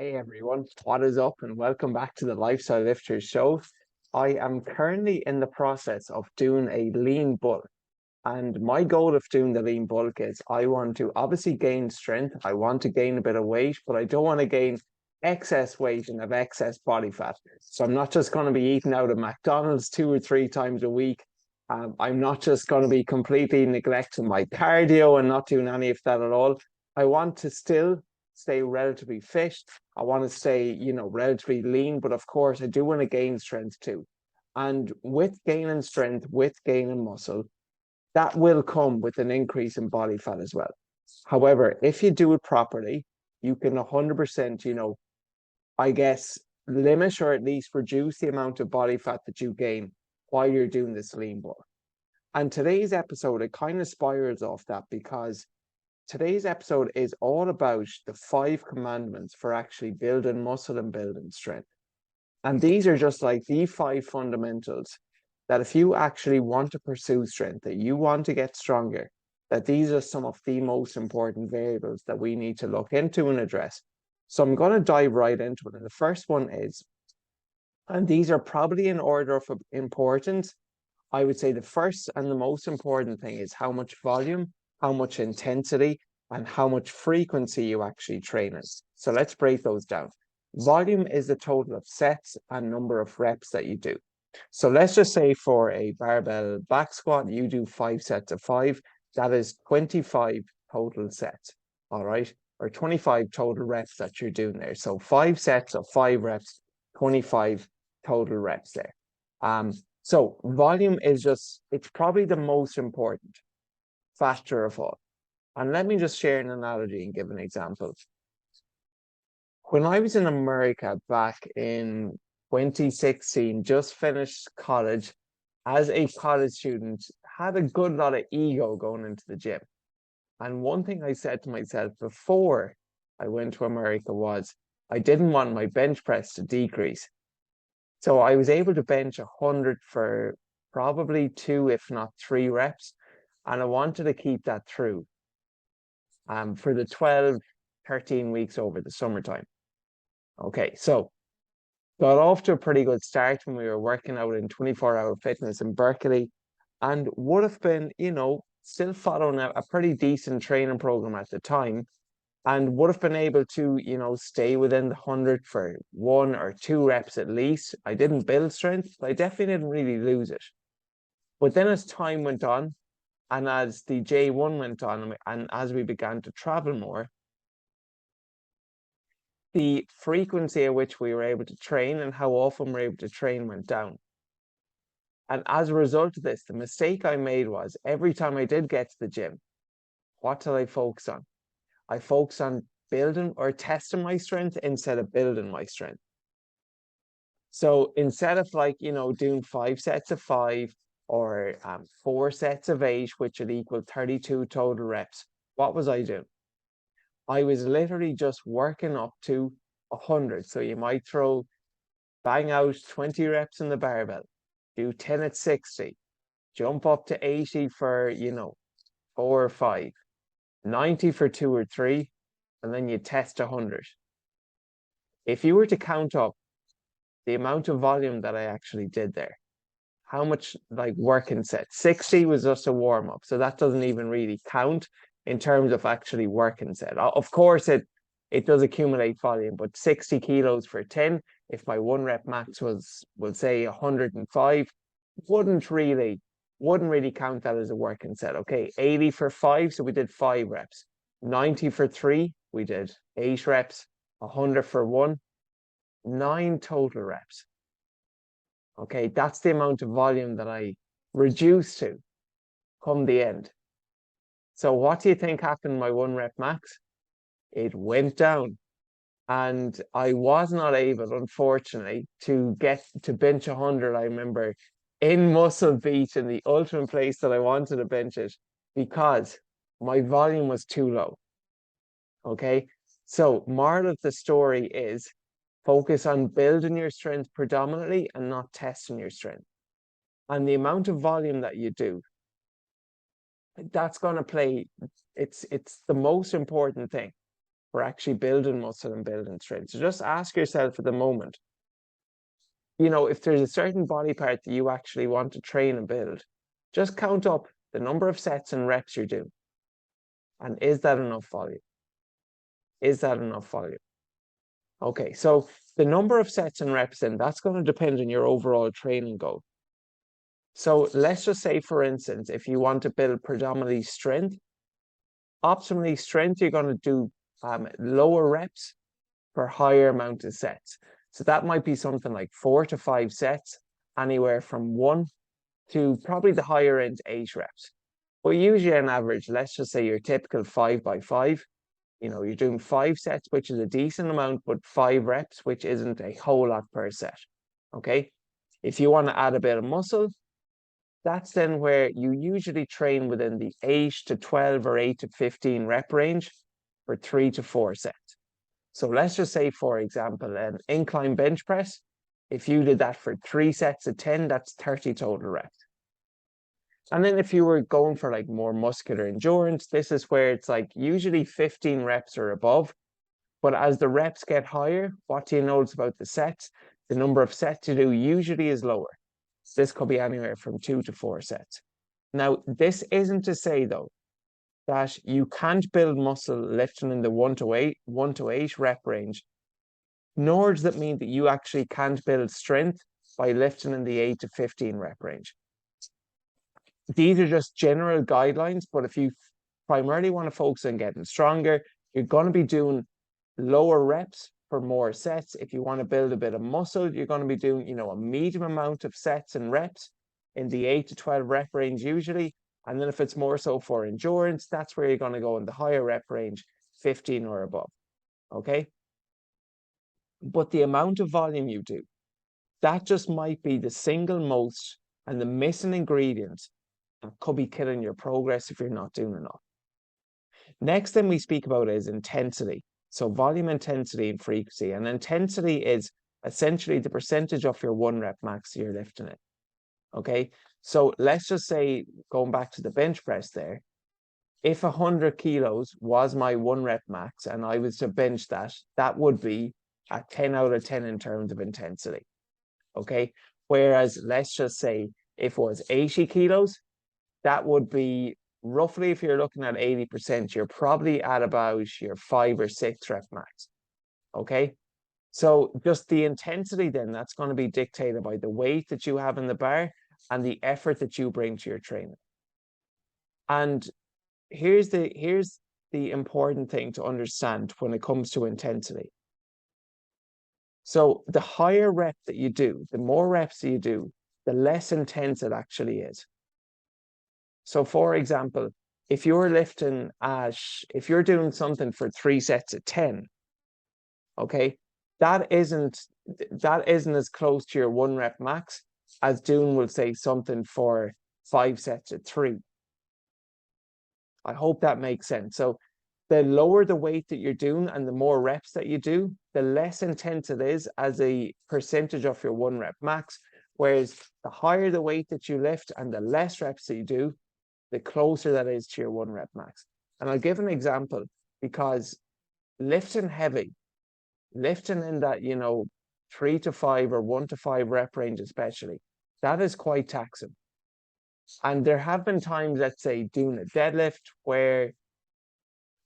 Hey everyone, what is up? And welcome back to the Lifestyle Lifters show. I am currently in the process of doing a lean bulk. And my goal of doing the lean bulk is I want to obviously gain strength. I want to gain a bit of weight, but I don't want to gain excess weight and have excess body fat. So I'm not just going to be eating out of McDonald's 2 or 3 times a week. I'm not just going to be completely neglecting my cardio and not doing any of that at all. I want to still stay relatively fit. I want to stay, relatively lean, but of course, I do want to gain strength too. And with gaining strength, with gaining muscle, that will come with an increase in body fat as well. However, if you do it properly, you can 100%, I guess, limit or at least reduce the amount of body fat that you gain while you're doing this lean bulk. And today's episode, it kind of spirals off that because today's episode is all about the 5 commandments for actually building muscle and building strength. And these are just like the 5 fundamentals that if you actually want to pursue strength, that you want to get stronger, that these are some of the most important variables that we need to look into and address. So I'm going to dive right into it. And the first one is, and these are probably in order of importance, I would say the first and the most important thing is how much volume, how much intensity, and how much frequency you actually train in. So let's break those down. Volume is the total of sets and number of reps that you do. So let's just say for a barbell back squat, you do 5 sets of 5. That is 25 total sets, all right? Or 25 total reps that you're doing there. So 5 sets of 5 reps, 25 total reps there. So volume is it's probably the most important factor of all. And let me just share an analogy and give an example. When I was in America back in 2016, just finished college as a college student, had a good lot of ego going into the gym. And one thing I said to myself before I went to America was I didn't want my bench press to decrease. So I was able to bench 100 for probably 2, if not 3 reps. And I wanted to keep that through for the 12, 13 weeks over the summertime. Okay, so got off to a pretty good start when we were working out in 24-hour fitness in Berkeley and would have been, still following a pretty decent training program at the time and would have been able to, stay within the 100 for 1 or 2 reps at least. I didn't build strength, but I definitely didn't really lose it. But then as time went on, and as the J1 went on, and as we began to travel more, the frequency at which we were able to train and how often we were able to train went down. And as a result of this, the mistake I made was every time I did get to the gym, what did I focus on? I focus on building or testing my strength instead of building my strength. So instead of doing 5 sets of 5 or 4 sets of 8, which would equal 32 total reps, what was I doing? I was literally just working up to 100. So you might bang out 20 reps in the barbell, do 10 at 60, jump up to 80 for, 4 or 5, 90 for 2 or 3, and then you test 100. If you were to count up the amount of volume that I actually did there, how much working set, 60 was just a warm up. So that doesn't even really count in terms of actually working set. Of course, it does accumulate volume, but 60 kilos for 10, if my 1 rep max was, we'll say 105, wouldn't really count that as a working set. Okay, 80 for 5, so we did 5 reps. 90 for 3, we did 8 reps. 100 for 1, 9 total reps. Okay, that's the amount of volume that I reduced to come the end. So what do you think happened in my 1 rep max? It went down. And I was not able, unfortunately, to get to bench 100. I remember in Muscle Beach in the ultimate place that I wanted to bench it because my volume was too low. Okay, so moral of the story is focus on building your strength predominantly and not testing your strength. And the amount of volume that you do, that's going to play, it's the most important thing. for actually building muscle and building strength. So just ask yourself at the moment, if there's a certain body part that you actually want to train and build, just count up the number of sets and reps you're doing. And is that enough volume? Is that enough volume? Okay, so the number of sets and reps, then that's going to depend on your overall training goal. So let's just say, for instance, if you want to build predominantly strength, optimally strength, you're going to do lower reps for higher amount of sets. So that might be something like 4 to 5 sets, anywhere from 1 to probably the higher end 8 reps. But usually on average, let's just say your typical 5x5, you're doing 5 sets, which is a decent amount, but 5 reps, which isn't a whole lot per set. Okay. If you want to add a bit of muscle, that's then where you usually train within the 8 to 12 or 8 to 15 rep range for 3 to 4 sets. So let's just say, for example, an incline bench press, if you did that for 3 sets of 10, that's 30 total reps. And then if you were going for like more muscular endurance, this is where it's like usually 15 reps or above. But as the reps get higher, what do you notice about the sets? The number of sets you do usually is lower. This could be anywhere from 2 to 4 sets. Now, this isn't to say, though, that you can't build muscle lifting in the 1 to 8 rep range, nor does it mean that you actually can't build strength by lifting in the 8 to 15 rep range. These are just general guidelines, but if you primarily want to focus on getting stronger, you're going to be doing lower reps for more sets. If you want to build a bit of muscle, you're going to be doing, a medium amount of sets and reps in the 8 to 12 rep range usually. And then if it's more so for endurance, that's where you're going to go in the higher rep range, 15 or above. Okay. But the amount of volume you do, that just might be the single most and the missing ingredient that could be killing your progress if you're not doing enough. Next thing we speak about is intensity. So volume, intensity, and frequency. And intensity is essentially the percentage of your 1 rep max you're lifting it. Okay. So let's just say, going back to the bench press there, if 100 kilos was my 1 rep max and I was to bench that, that would be a 10 out of 10 in terms of intensity. Okay. Whereas let's just say if it was 80 kilos, that would be roughly, if you're looking at 80%, you're probably at about your 5 or 6 rep max. Okay. So just the intensity then, that's going to be dictated by the weight that you have in the bar and the effort that you bring to your training. And here's the important thing to understand when it comes to intensity. So the higher rep that you do, the more reps that you do, the less intense it actually is. So for example, if you're doing something for 3 sets of 10, okay, that isn't as close to your 1 rep max as doing, we'll say, something for 5 sets of 3. I hope that makes sense. So the lower the weight that you're doing and the more reps that you do, the less intense it is as a percentage of your 1 rep max. Whereas the higher the weight that you lift and the less reps that you do, the closer that is to your 1 rep max. And I'll give an example, because lifting heavy, lifting in that, 3 to 5 or 1 to 5 rep range especially, that is quite taxing. And there have been times, let's say, doing a deadlift where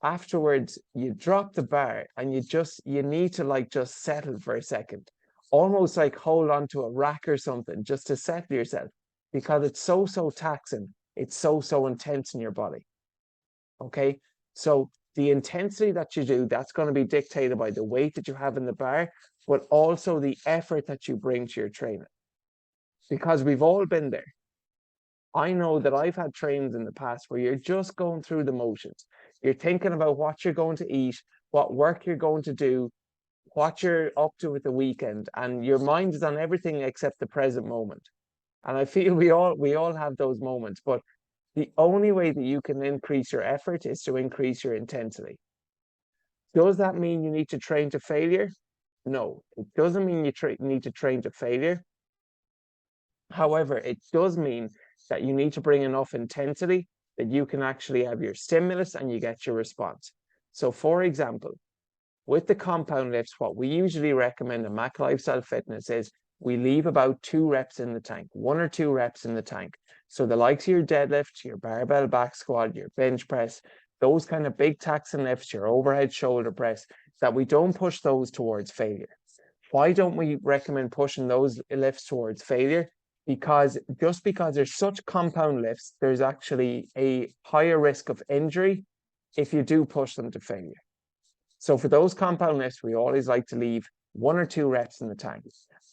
afterwards you drop the bar and you need to just settle for a second, almost like hold on to a rack or something just to settle yourself, because it's so taxing. It's so intense in your body. Okay. So the intensity that you do, that's going to be dictated by the weight that you have in the bar, but also the effort that you bring to your training. Because we've all been there. I know that I've had trainings in the past where you're just going through the motions. You're thinking about what you're going to eat, what work you're going to do, what you're up to with the weekend, and your mind is on everything except the present moment. And I feel we all have those moments, but the only way that you can increase your effort is to increase your intensity. Does that mean you need to train to failure? No, it doesn't mean you need to train to failure. However, it does mean that you need to bring enough intensity that you can actually have your stimulus and you get your response. So for example, With the compound lifts, what we usually recommend in Mac Lifestyle Fitness is we leave about 2 reps in the tank, 1 or 2 reps in the tank. So the likes of your deadlift, your barbell back squat, your bench press, those kind of big taxing lifts, your overhead shoulder press, that we don't push those towards failure. Why don't we recommend pushing those lifts towards failure? Because just because there's such compound lifts, there's actually a higher risk of injury if you do push them to failure. So for those compound lifts, we always like to leave 1 or 2 reps in the tank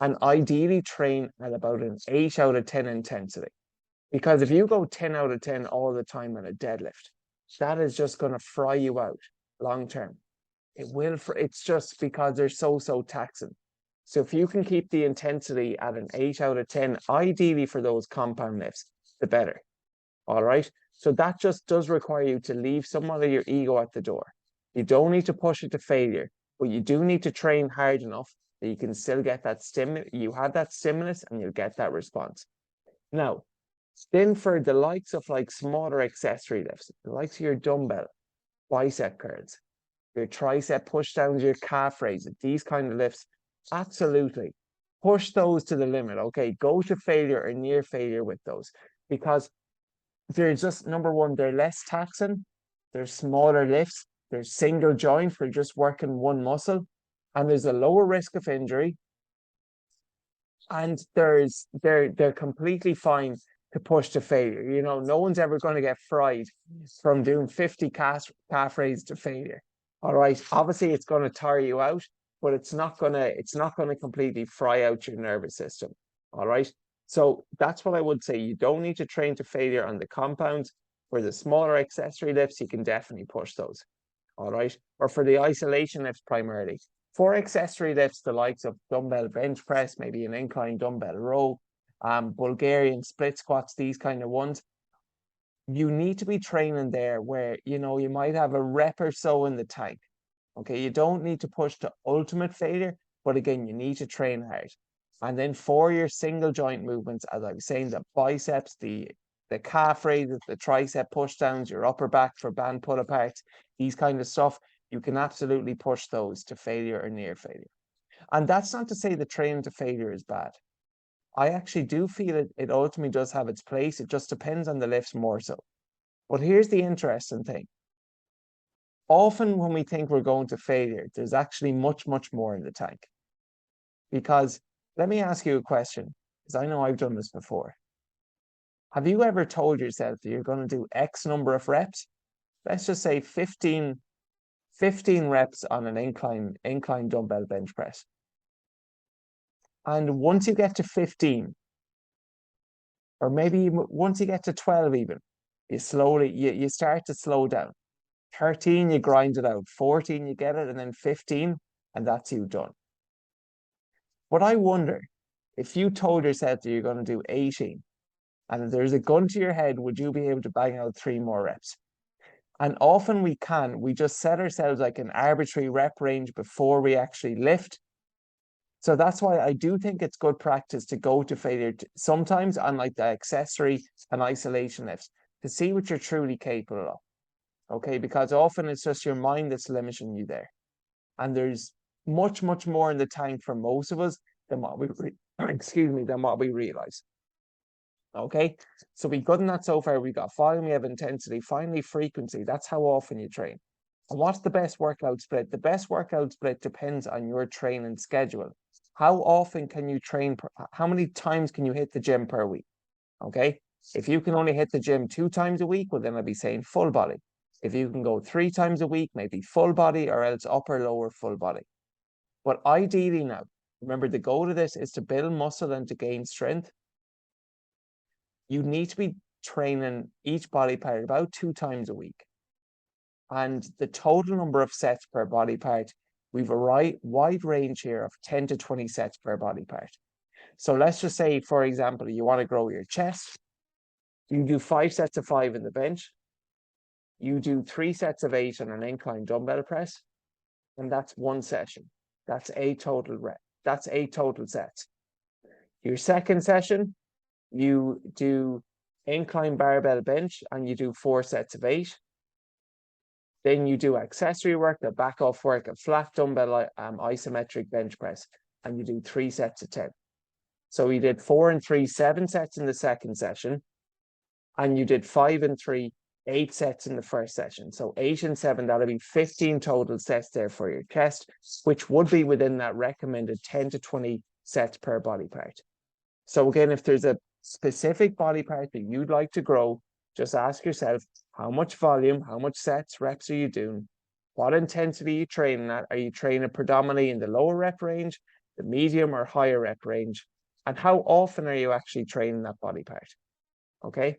and ideally train at about an 8 out of 10 intensity. Because if you go 10 out of 10 all the time on a deadlift, that is just going to fry you out long term. It will, it's just because they're so taxing. So if you can keep the intensity at an 8 out of 10, ideally for those compound lifts, the better. All right. So that just does require you to leave some of your ego at the door. You don't need to push it to failure, but you do need to train hard enough that you can still get that stimulus. You have that stimulus and you'll get that response. Now, then for the likes of like smaller accessory lifts, the likes of your dumbbell, bicep curls, your tricep push downs, your calf raises, these kind of lifts, absolutely push those to the limit. Okay, go to failure or near failure with those, because they're just, number one, they're less taxing, they're smaller lifts, they're single joint for just working one muscle, and there's a lower risk of injury, and they're completely fine to push to failure. You know, no one's ever going to get fried from doing 50 calf raises to failure. All right. Obviously, it's going to tire you out, but it's not gonna completely fry out your nervous system. All right. So that's what I would say. You don't need to train to failure on the compounds. For the smaller accessory lifts, you can definitely push those. All right. Or for the isolation lifts primarily. For accessory lifts, the likes of dumbbell bench press, maybe an incline dumbbell row, Bulgarian split squats, these kind of ones, you need to be training there where, you know, you might have a rep or so in the tank. Okay, you don't need to push to ultimate failure, but again, you need to train hard. And then for your single joint movements, as I was saying, the biceps, the calf raises, the tricep push downs, your upper back for band pull aparts, these kind of stuff, you can absolutely push those to failure or near failure. And that's not to say the training to failure is bad. I actually do feel it ultimately does have its place. It just depends on the lifts more so. But here's the interesting thing. Often when we think we're going to failure, there's actually much more in the tank. Because let me ask you a question, because I know I've done this before. Have you ever told yourself that you're going to do X number of reps? Let's just say 15 reps on an incline dumbbell bench press. And once you get to 15, or maybe once you get to 12 even, you start to slow down. 13, you grind it out. 14, you get it, and then 15, and that's you done. But I wonder, if you told yourself that you're going to do 18, and there's a gun to your head, would you be able to bang out 3 more reps? And often we can. We just set ourselves like an arbitrary rep range before we actually lift. So that's why I do think it's good practice to go to failure sometimes on like the accessory and isolation lifts to see what you're truly capable of. Okay, because often it's just your mind that's limiting you there. And there's much more in the tank for most of us than what we than what we realize. Okay, so we've gotten that so far. We got volume, we have intensity, finally frequency. That's how often you train. And what's the best workout split? The best workout split depends on your training schedule. How often can you train? How many times can you hit the gym per week? Okay, if you can only hit the gym 2 times a week, well, then I'd be saying full body. If you can go 3 times a week, maybe full body, or else upper, lower, full body. But ideally now, remember the goal of this is to build muscle and to gain strength. You need to be training each body part about 2 times a week. And the total number of sets per body part, we've a wide range here of 10 to 20 sets per body part. So let's just say, for example, you want to grow your chest. You do 5 sets of 5 in the bench. You do 3 sets of 8 on an incline dumbbell press. And that's 1 session. That's 8 total reps. That's 8 total sets. Your second session, you do incline barbell bench and you do 4 sets of 8. Then you do accessory work, the back off work, a flat dumbbell isometric bench press, and you do 3 sets of 10. So you did 4 and 3, 7 sets in the second session, and you did 5 and 3, 8 sets in the first session. So 8 and 7, that'll be 15 total sets there for your chest, which would be within that recommended 10 to 20 sets per body part. So again, if there's a specific body part that you'd like to grow, just ask yourself, how much volume, how much sets, reps are you doing? What intensity are you training at? Are you training predominantly in the lower rep range, the medium or higher rep range? And how often are you actually training that body part? Okay,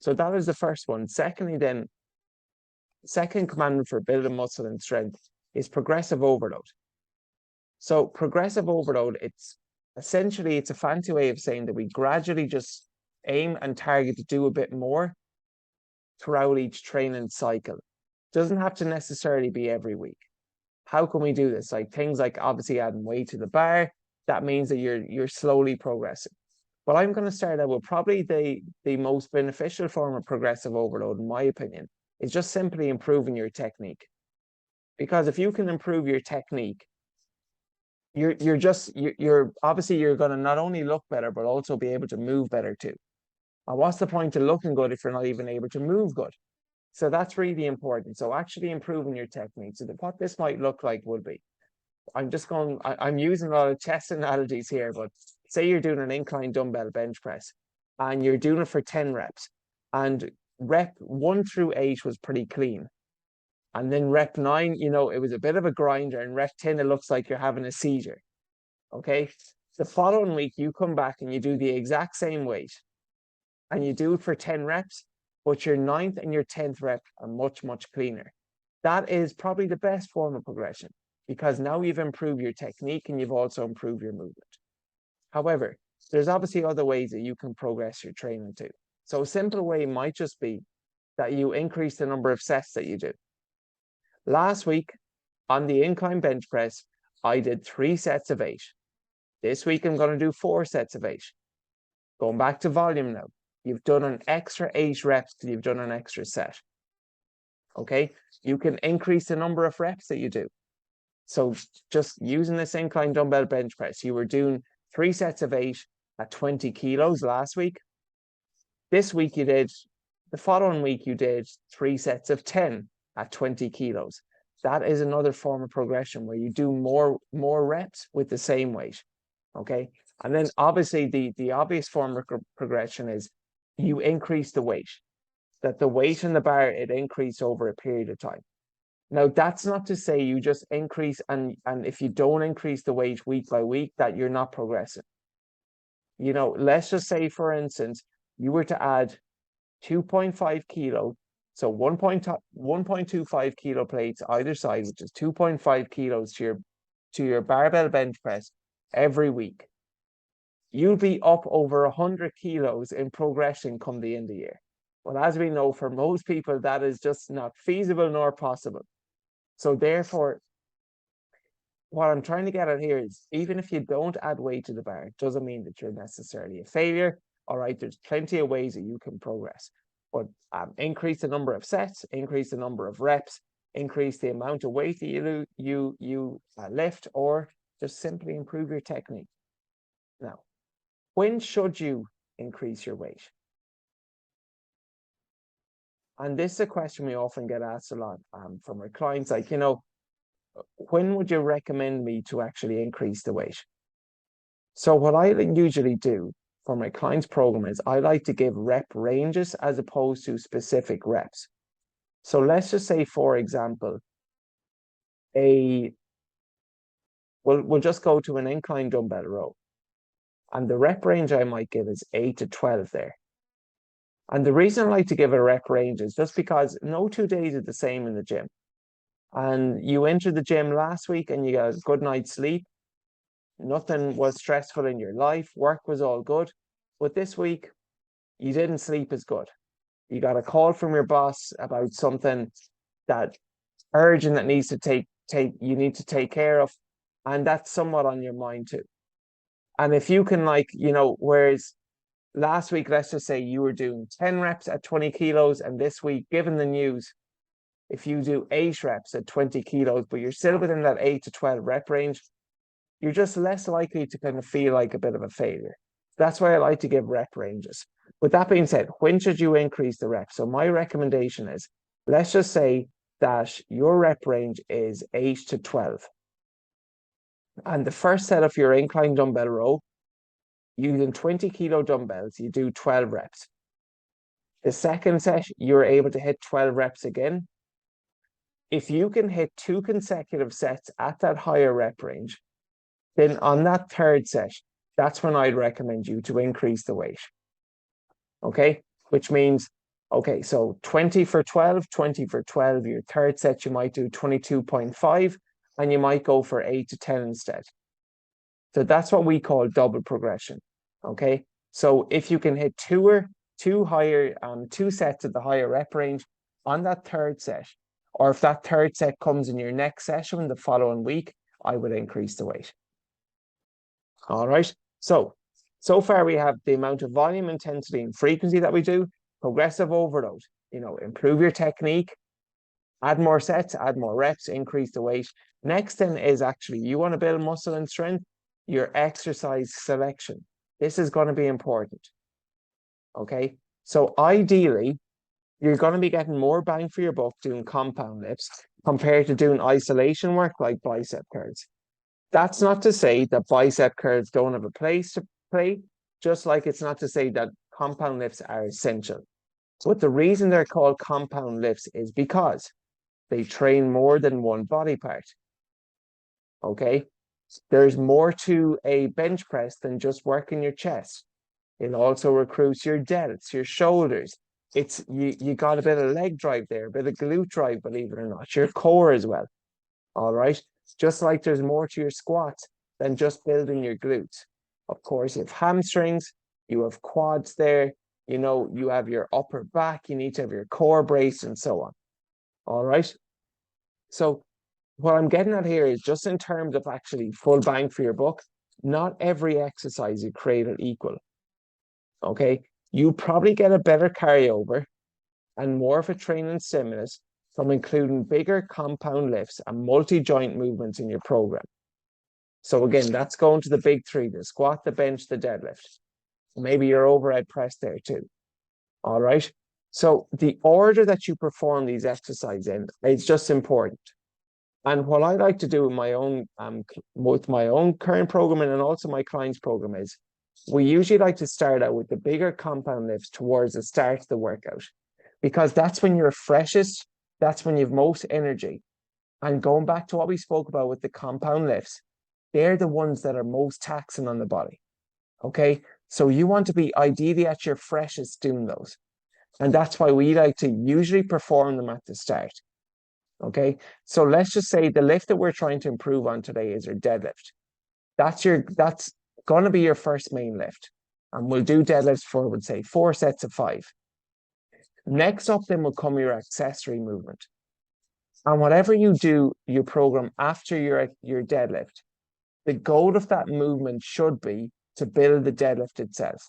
so that is the first one. Secondly, then, second commandment for building muscle and strength is progressive overload. So progressive overload, it's essentially, it's a fancy way of saying that we gradually just aim and target to do a bit more throughout each training cycle. Doesn't have to necessarily be every week. How can we do this? Like things like obviously adding weight to the bar, that means that you're slowly progressing. But I'm going to start out with probably the most beneficial form of progressive overload, in my opinion, is just simply improving your technique. Because if you can improve your technique, you're obviously you're going to not only look better, but also be able to move better too. And what's the point of looking good if you're not even able to move good? So that's really important. So actually improving your technique. So what this might look like would be, I'm using a lot of chest analogies here, but say you're doing an incline dumbbell bench press and you're doing it for 10 reps, and rep 1 through 8 was pretty clean. And then rep 9, it was a bit of a grinder, and rep 10, it looks like you're having a seizure. Okay. The following week, you come back and you do the exact same weight and you do it for 10 reps, but your 9th and your 10th rep are much, much cleaner. That is probably the best form of progression, because now you've improved your technique and you've also improved your movement. However, there's obviously other ways that you can progress your training too. So a simple way might just be that you increase the number of sets that you do. Last week on the incline bench press, I did 3 sets of 8. This week I'm going to do 4 sets of 8. Going back to volume now. You've done an extra 8 reps till you've done an extra set. Okay, you can increase the number of reps that you do. So just using this incline dumbbell bench press, you were doing 3 sets of 8 at 20 kilos last week. This week the following week you did 3 sets of 10 at 20 kilos. That is another form of progression where you do more reps with the same weight. Okay, and then obviously the obvious form of progression is you increase the weight. That the weight in the bar, it increased over a period of time. Now, that's not to say you just increase, and if you don't increase the weight week by week, that you're not progressing. Let's just say, for instance, you were to add 2.5 kilo, so 1.25 kilo plates either side, which is 2.5 kilos to your barbell bench press every week. You'll be up over 100 kilos in progression come the end of the year. Well, as we know, for most people, that is just not feasible nor possible. So therefore, what I'm trying to get at here is, even if you don't add weight to the bar, it doesn't mean that you're necessarily a failure. All right, there's plenty of ways that you can progress. But increase the number of sets, increase the number of reps, increase the amount of weight that you lift, or just simply improve your technique. Now, when should you increase your weight? And this is a question we often get asked a lot from our clients, like, when would you recommend me to actually increase the weight? So what I usually do for my clients' program is I like to give rep ranges as opposed to specific reps. So let's just say, for example, we'll just go to an incline dumbbell row. And the rep range I might give is 8 to 12 there. And the reason I like to give a rep range is just because no 2 days are the same in the gym. And you entered the gym last week and you got a good night's sleep. Nothing was stressful in your life. Work was all good. But this week, you didn't sleep as good. You got a call from your boss about something that urgent that needs to you need to take care of. And that's somewhat on your mind too. And if you can, whereas last week, let's just say you were doing 10 reps at 20 kilos, and this week, given the news, If you do 8 reps at 20 kilos, but you're still within that 8 to 12 rep range, you're just less likely to kind of feel like a bit of a failure. That's why I like to give rep ranges. With that being said, when should you increase the reps? So my recommendation is, let's just say that your rep range is 8 to 12. And the first set of your incline dumbbell row, using 20 kilo dumbbells, you do 12 reps. The second set, you're able to hit 12 reps again. If you can hit 2 consecutive sets at that higher rep range, then on that third set, that's when I'd recommend you to increase the weight. Okay, which means, okay, so 20 for 12, 20 for 12. Your third set, you might do 22.5, and you might go for 8 to 10 instead. So that's what we call double progression. Okay, so if you can hit two sets at the higher rep range on that third set, or if that third set comes in your next session the following week, I would increase the weight. All right, so far we have the amount of volume, intensity, and frequency that we do, progressive overload, improve your technique, add more sets, add more reps, increase the weight. Next then is actually, you want to build muscle and strength, your exercise selection. This is going to be important. Okay, so ideally, you're going to be getting more bang for your buck doing compound lifts compared to doing isolation work like bicep curls. That's not to say that bicep curls don't have a place to play, just like it's not to say that compound lifts are essential. But the reason they're called compound lifts is because they train more than one body part. Okay, there's more to a bench press than just working your chest. It also recruits your delts, your shoulders. It's you got a bit of leg drive there, a bit of glute drive, believe it or not, your core as well. All right. Just like there's more to your squats than just building your glutes. Of course, you have hamstrings, you have quads there, you have your upper back, you need to have your core braced and so on. All right. So what I'm getting at here is just in terms of actually full bang for your buck, not every exercise is created equal. Okay. You probably get a better carryover and more of a training stimulus from including bigger compound lifts and multi-joint movements in your program. So again, that's going to the big three, the squat, the bench, the deadlift. Maybe your overhead press there too. All right. So the order that you perform these exercises in is just important. And what I like to do with my own current programming and also my clients' program is we usually like to start out with the bigger compound lifts towards the start of the workout, because that's when you're freshest, that's when you've most energy. And going back to what we spoke about with the compound lifts, they're the ones that are most taxing on the body. Okay, so you want to be ideally at your freshest doing those. And that's why we like to usually perform them at the start. Okay, so let's just say the lift that we're trying to improve on today is your deadlift. That's going to be your first main lift. And we'll do deadlifts for, would say, 4 sets of 5. Next up then will come your accessory movement. And whatever you do, your program after your deadlift, the goal of that movement should be to build the deadlift itself.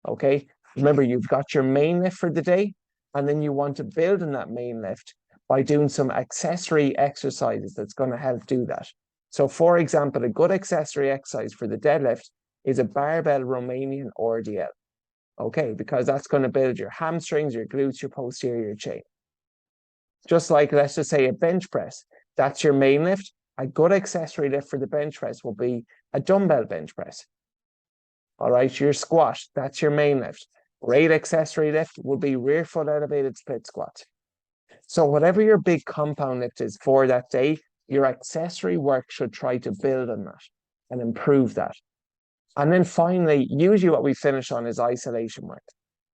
Okay, remember you've got your main lift for the day, and then you want to build on that main lift by doing some accessory exercises that's going to help do that. So for example, a good accessory exercise for the deadlift is a barbell Romanian RDL. Okay, because that's going to build your hamstrings, your glutes, your posterior chain. Just like, let's just say a bench press, that's your main lift. A good accessory lift for the bench press will be a dumbbell bench press. All right, your squat, that's your main lift. Great accessory lift will be rear foot elevated split squat. So whatever your big compound lift is for that day, your accessory work should try to build on that and improve that. And then finally, usually what we finish on is isolation work.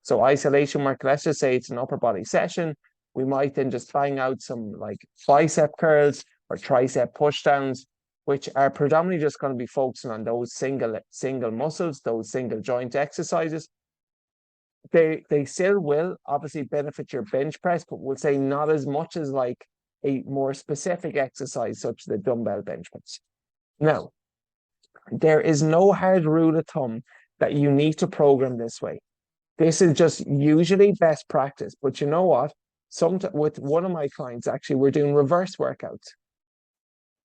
So isolation work, let's just say it's an upper body session. We might then just bang out some like bicep curls or tricep push downs, which are predominantly just going to be focusing on those single muscles, those single joint exercises. They still will obviously benefit your bench press, but we'll say not as much as like a more specific exercise such as the dumbbell bench press. Now, there is no hard rule of thumb that you need to program this way. This is just usually best practice, but you know what? with one of my clients, actually, we're doing reverse workouts.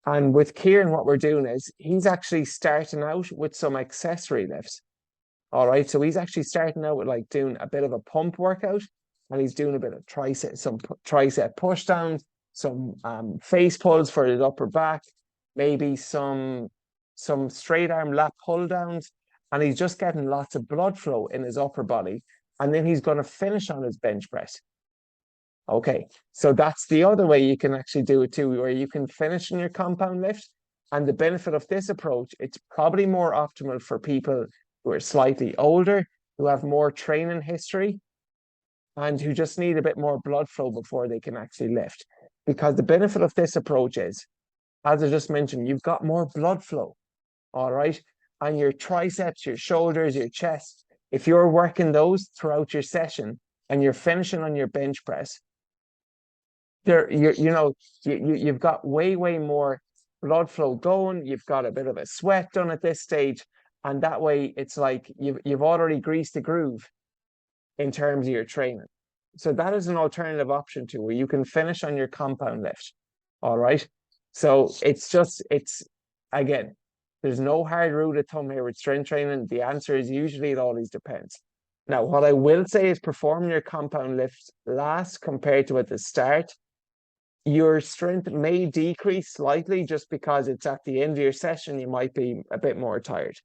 And with Kieran, what we're doing is he's actually starting out with some accessory lifts. All right. So he's actually starting out with like doing a bit of a pump workout, and he's doing a bit of tricep push downs, some face pulls for his upper back, maybe some straight arm lat pull downs, and he's just getting lots of blood flow in his upper body. And then he's going to finish on his bench press. Okay, so that's the other way you can actually do it too, where you can finish in your compound lift. And the benefit of this approach, it's probably more optimal for people who are slightly older, who have more training history, and who just need a bit more blood flow before they can actually lift. Because the benefit of this approach is, as I just mentioned, you've got more blood flow, all right? And your triceps, your shoulders, your chest, if you're working those throughout your session and you're finishing on your bench press, you've got way more blood flow going. You've got a bit of a sweat done at this stage, and that way it's like you've already greased the groove in terms of your training. So that is an alternative option to where you can finish on your compound lift. All right. So it's again, there's no hard rule of thumb here with strength training. The answer is usually it always depends. Now, what I will say is perform your compound lift last compared to at the start. Your strength may decrease slightly just because it's at the end of your session, you might be a bit more tired.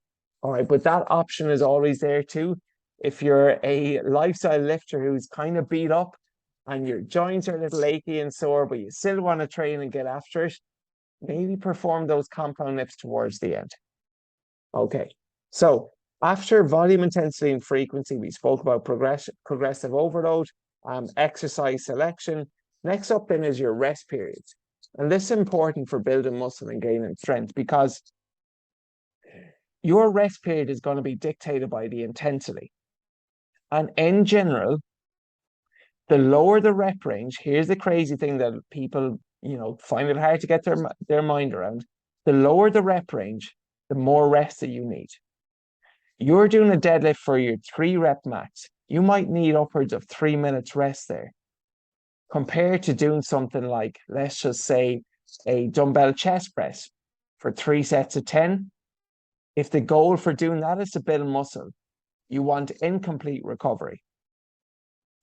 All right, but that option is always there too. If you're a lifestyle lifter who's kind of beat up and your joints are a little achy and sore, but you still want to train and get after it, maybe perform those compound lifts towards the end. Okay, so after volume, intensity, and frequency, we spoke about progressive overload, exercise selection. Next up then is your rest periods. And this is important for building muscle and gaining strength because your rest period is going to be dictated by the intensity. And in general, the lower the rep range, here's the crazy thing that people, find it hard to get their mind around. The lower the rep range, the more rest that you need. You're doing a deadlift for your 3-rep max. You might need upwards of 3 minutes rest there, compared to doing something like, let's just say, a dumbbell chest press for 3 sets of 10. If the goal for doing that is to build muscle, you want incomplete recovery.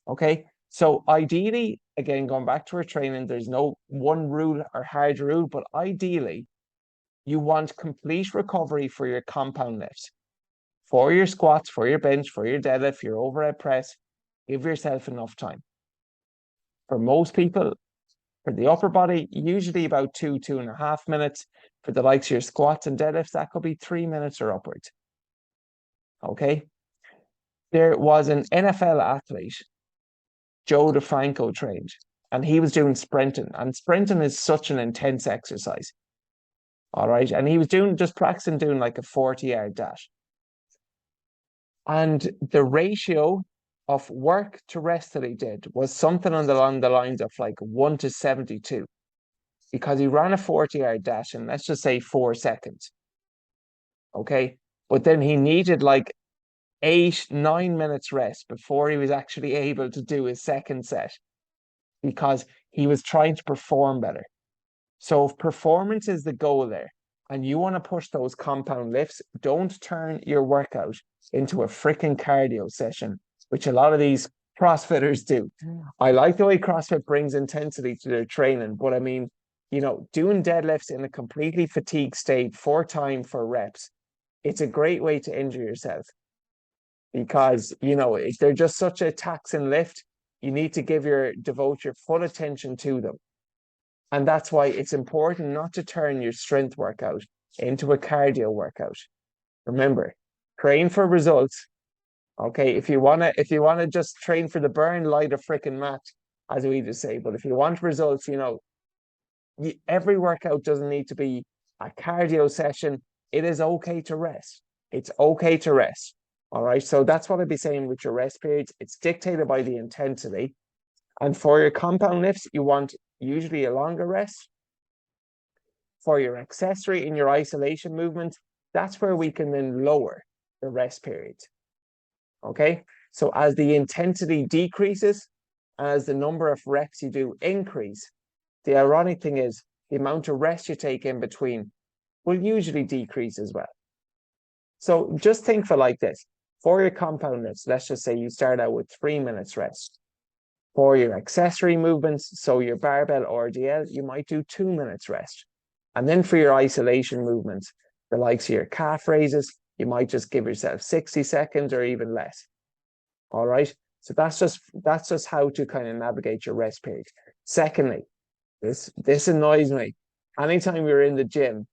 Okay, so ideally, again, going back to our training, there's no one rule or hard rule, but ideally, you want complete recovery for your compound lifts. For your squats, for your bench, for your deadlift, your overhead press, give yourself enough time. For most people, for the upper body, usually about 2.5 minutes. For the likes of your squats and deadlifts, that could be 3 minutes or upwards. Okay. There was an NFL athlete, Joe DeFranco trained, and he was doing sprinting. And sprinting is such an intense exercise. All right. And he was just practicing doing like a 40-yard dash. And the ratio of work to rest that he did was something along the lines of like 1:72, because he ran a 40-yard dash in, let's just say, 4 seconds. Okay. But then he needed like 8-9 minutes rest before he was actually able to do his second set, because he was trying to perform better. So if performance is the goal there and you want to push those compound lifts, don't turn your workout into a freaking cardio session, which a lot of these CrossFitters do. I like the way CrossFit brings intensity to their training, but I mean, doing deadlifts in a completely fatigued state 4 times for reps, it's a great way to injure yourself because, they're just such a taxing lift. You need to devote your full attention to them. And that's why it's important not to turn your strength workout into a cardio workout. Remember, train for results. Okay, if you wanna just train for the burn, light a freaking mat, as we just say. But if you want results, every workout doesn't need to be a cardio session. It is okay to rest. It's okay to rest. All right, so that's what I'd be saying with your rest periods. It's dictated by the intensity. And for your compound lifts, you want usually a longer rest. For your accessory in your isolation movement, that's where we can then lower the rest period. Okay, so as the intensity decreases, And as the number of reps you do increase, the ironic thing is the amount of rest you take in between will usually decrease as well. So just think for like this. For your compound lifts, let's just say you start out with 3 minutes rest. For your accessory movements, so your barbell or RDL, you might do 2 minutes rest. And then for your isolation movements, the likes of your calf raises, you might just give yourself 60 seconds or even less. All right. So that's just how to kind of navigate your rest period. Secondly, this annoys me. Anytime you're in the gym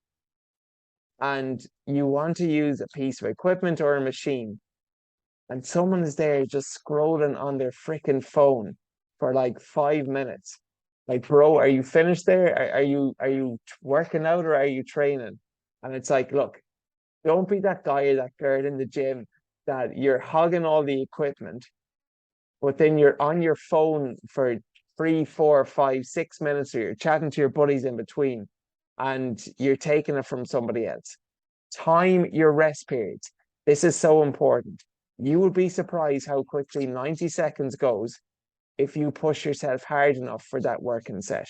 and you want to use a piece of equipment or a machine, and someone is there just scrolling on their freaking phone for like 5 minutes. Like, bro, are you finished there? Are you working out or are you training? And it's like, look, don't be that guy or that girl in the gym that you're hogging all the equipment, but then you're on your phone for 3, 4, 5, 6 minutes, or you're chatting to your buddies in between, and you're taking it from somebody else. Time your rest periods. This is so important. You will be surprised how quickly 90 seconds goes if you push yourself hard enough for that working set.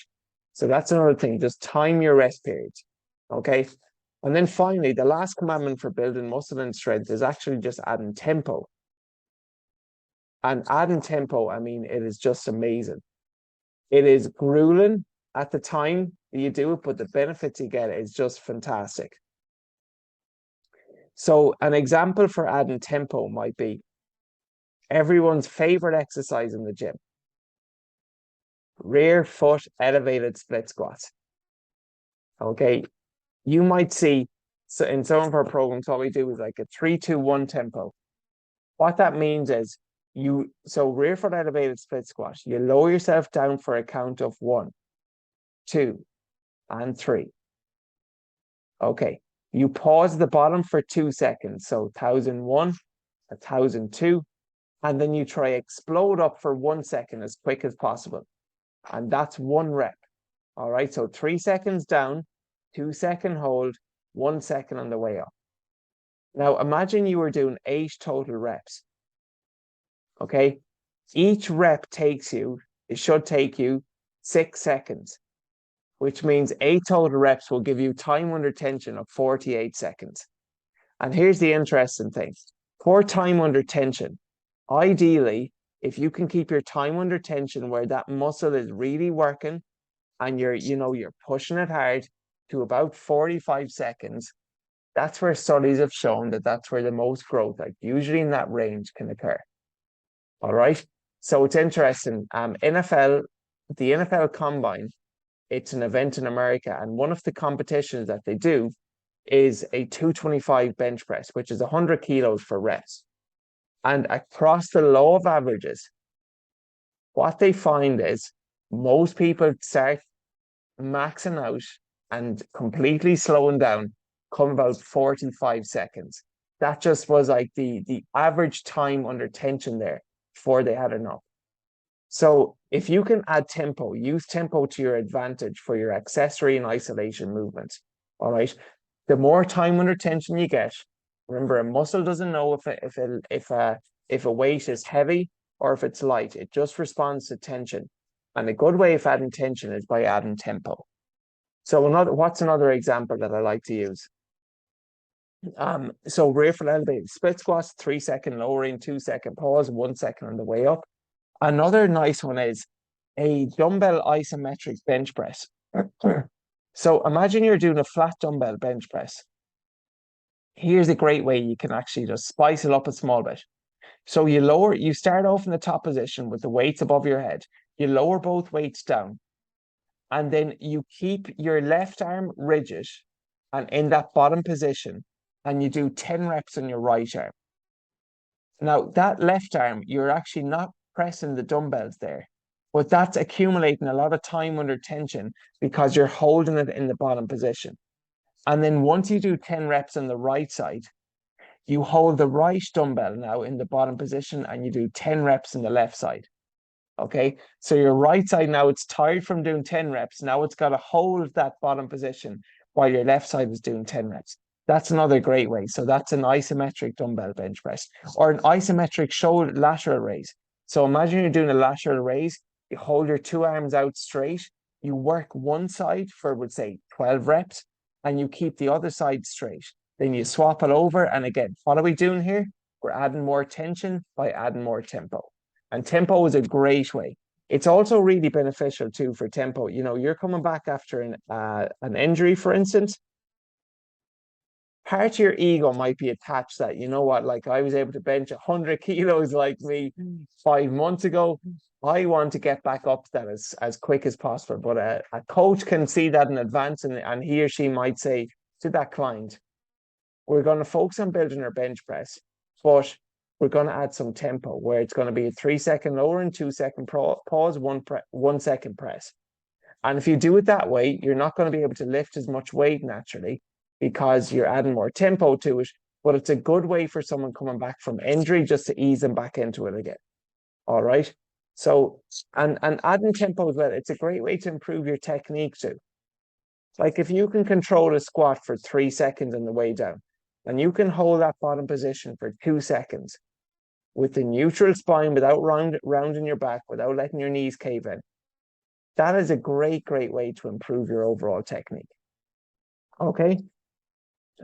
So that's another thing. Just time your rest periods. Okay. And then finally, the last commandment for building muscle and strength is actually just adding tempo. And adding tempo, I mean, it is just amazing. It is grueling at the time that you do it, but the benefits you get is just fantastic. So an example for adding tempo might be everyone's favorite exercise in the gym. Rear foot elevated split squats. Okay. You might see, so in some of our programs, what we do is like a 3-2-1 tempo. What that means is so rear foot elevated split squat, you lower yourself down for a count of 1, 2, and 3. Okay. You pause at the bottom for 2 seconds. So 1001, 1002, and then you try explode up for 1 second as quick as possible. And that's 1 rep. All right. So 3 seconds down, 2-second hold, 1 second on the way up. Now imagine you were doing 8 total reps. Okay. Each rep it should take you 6 seconds, which means 8 total reps will give you time under tension of 48 seconds. And here's the interesting thing. For time under tension, ideally, if you can keep your time under tension where that muscle is really working and you're pushing it hard to about 45 seconds, that's where studies have shown that's where the most growth, like usually in that range, can occur. All right. So it's interesting. The NFL Combine, it's an event in America, and one of the competitions that they do is a 225 bench press, which is 100 kilos for reps. And across the law of averages, what they find is most people start maxing out and completely slowing down come about 45 seconds. That just was like the average time under tension there before they had enough. So if you can add tempo, use tempo to your advantage for your accessory and isolation movements. All right. The more time under tension you get, remember, a muscle doesn't know if a weight is heavy or if it's light. It just responds to tension. And a good way of adding tension is by adding tempo. So what's another example that I like to use? So rear foot elevated split squats, 3-second lowering, 2-second pause, 1 second on the way up. Another nice one is a dumbbell isometric bench press. So imagine you're doing a flat dumbbell bench press. Here's a great way you can actually just spice it up a small bit. So you start off in the top position with the weights above your head. You lower both weights down, and then you keep your left arm rigid and in that bottom position, and you do 10 reps on your right arm. Now, that left arm, you're actually not pressing the dumbbells there, but that's accumulating a lot of time under tension because you're holding it in the bottom position. And then once you do 10 reps on the right side, you hold the right dumbbell now in the bottom position and you do 10 reps on the left side. Okay, so your right side now, it's tired from doing 10 reps. Now it's got to hold that bottom position while your left side is doing 10 reps. That's another great way. So that's an isometric dumbbell bench press or an isometric shoulder lateral raise. So imagine you're doing a lateral raise, you hold your two arms out straight, you work one side for, would say, 12 reps, and you keep the other side straight. Then you swap it over. And again, what are we doing here? We're adding more tension by adding more tempo. And tempo is a great way. It's also really beneficial too for tempo. You know, you're coming back after an injury, for instance. Part of your ego might be attached that, you know what, like I was able to bench 100 kilos like me 5 months ago. I want to get back up to that as quick as possible. But a coach can see that in advance, and he or she might say to that client, we're going to focus on building our bench press, but we're going to add some tempo where it's going to be a 3 second lower and 2 second pause, 1 second press. And if you do it that way, you're not going to be able to lift as much weight naturally because you're adding more tempo to it. But it's a good way for someone coming back from injury just to ease them back into it again. All right. So, and adding tempo as well, it's a great way to improve your technique too. Like if you can control a squat for 3 seconds on the way down, and you can hold that bottom position for 2 seconds with the neutral spine without rounding your back, without letting your knees cave in, that is a great, great way to improve your overall technique. Okay.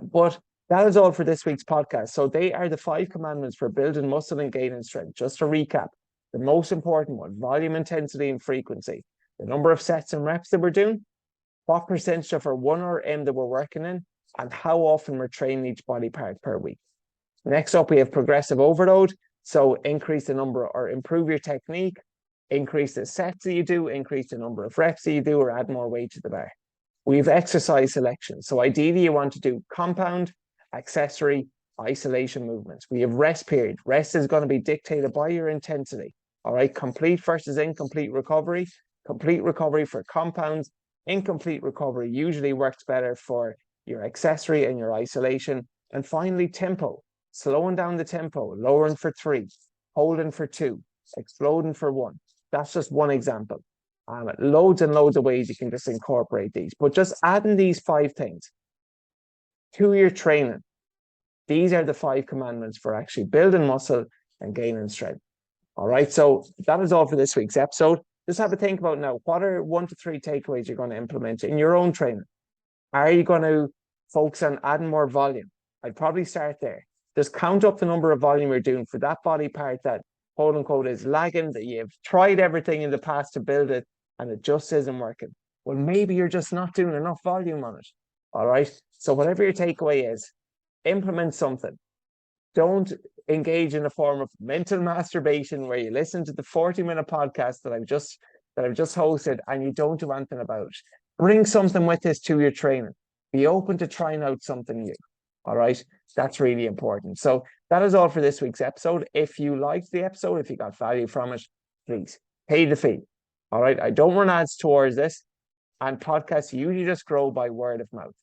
But that is all for this week's podcast. So they are the 5 commandments for building muscle and gaining strength. Just to recap, the most important one, volume, intensity, and frequency. The number of sets and reps that we're doing, what percentage of our 1RM that we're working in, and how often we're training each body part per week. Next up, we have progressive overload. So increase the number or improve your technique, increase the sets that you do, increase the number of reps that you do, or add more weight to the bar. We have exercise selection. So ideally, you want to do compound, accessory, isolation movements. We have rest period. Rest is going to be dictated by your intensity. All right, complete versus incomplete recovery. Complete recovery for compounds. Incomplete recovery usually works better for your accessory and your isolation. And finally, tempo. Slowing down the tempo, lowering for 3, holding for 2, exploding for 1. That's just one example. Loads and loads of ways you can just incorporate these. But just adding these 5 things to your training, these are the 5 commandments for actually building muscle and gaining strength. All right, so that is all for this week's episode. Just have a think about now, what are 1 to 3 takeaways you're going to implement in your own training? Are you going to focus on adding more volume? I'd probably start there. Just count up the number of volume you're doing for that body part that quote unquote is lagging, that you've tried everything in the past to build it and it just isn't working. Well, maybe you're just not doing enough volume on it. All right. So whatever your takeaway is, implement something. Don't engage in a form of mental masturbation where you listen to the 40-minute podcast that I've just hosted and you don't do anything about it. Bring something with this to your training. Be open to trying out something new. All right. That's really important. So that is all for this week's episode. If you liked the episode, if you got value from it, please pay the fee. All right. I don't run ads towards this, and podcasts usually just grow by word of mouth.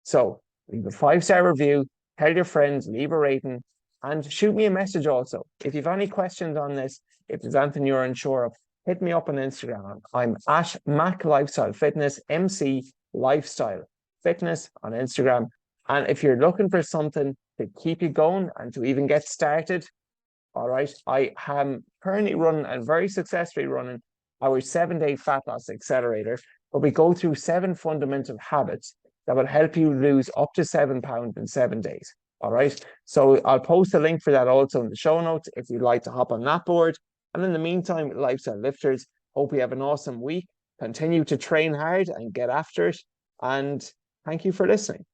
So leave a 5-star review, tell your friends, leave a rating, and shoot me a message also. If you have any questions on this, if there's anything you're unsure of, hit me up on Instagram. I'm at Mac Lifestyle Fitness, MC Lifestyle Fitness on Instagram. And if you're looking for something to keep you going and to even get started, all right, I am currently running and very successfully running our 7-day fat loss accelerator, where we go through 7 fundamental habits that will help you lose up to 7 pounds in 7 days. All right. So I'll post a link for that also in the show notes if you'd like to hop on that board. And in the meantime, Lifestyle Lifters, hope you have an awesome week. Continue to train hard and get after it. And thank you for listening.